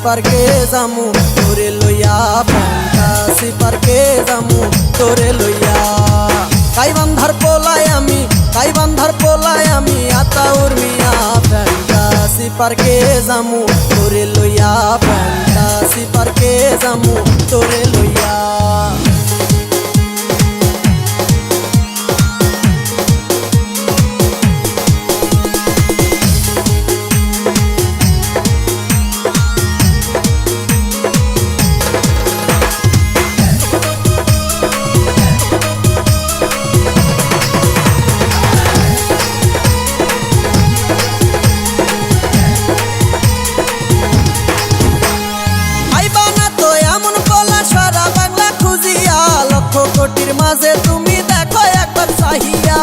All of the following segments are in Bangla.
পার্কে যামু তোরে লইয়া, ফ্যান্টাসি পার্কে যামু তোরে লইয়া। গাইবান্ধার পোলায় আমি আতাউর মিয়া, ফ্যান্টাসি পার্কে যামু তোরে লইয়া, ফ্যান্টাসি পার্কে যামু তোরে লইয়া। কোটির মাঝে তুমি দেখো একবার চাহিয়া,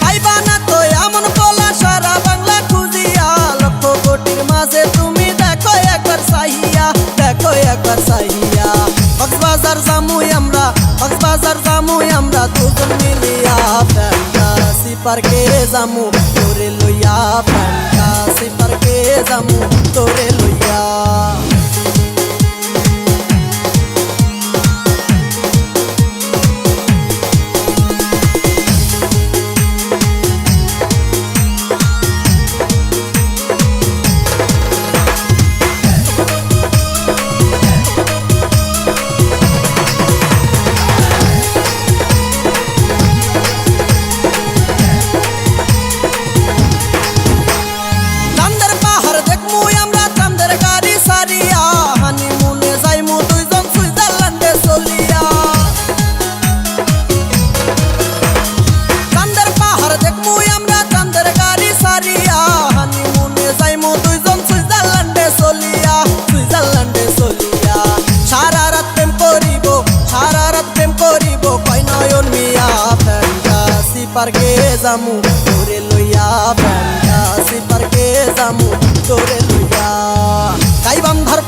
পাইবা না তো এমন পোলা সারা বাংলা খুঁজিয়া। লক্ষ কোটির মাঝে তুমি দেখো একবার চাহিয়া, দেখো একবার চাহিয়া। কক্সবাজার জামুই আমরা দুজন মিলিয়া, ফ্যান্টাসি পার্কে যামু তোরে লইয়া, ফ্যান্টাসি পার্কে যামু তোরে লইয়া। পার্কে যামু তোরে লইয়া, ফ্যান্টাসি পার্কে যামু তোরে লইয়া। গাইবান্ধার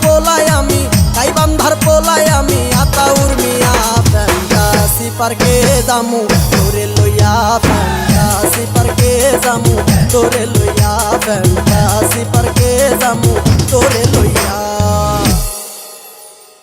পোলায় আমি আতাউর মিয়া, ফ্যান্টাসি পার্কে যামু তোরে লইয়া, ফ্যান্টাসি পার্কে যামু তোরে লইয়া, ফ্যান্টাসি পার্কে যামু তোরে লইয়া।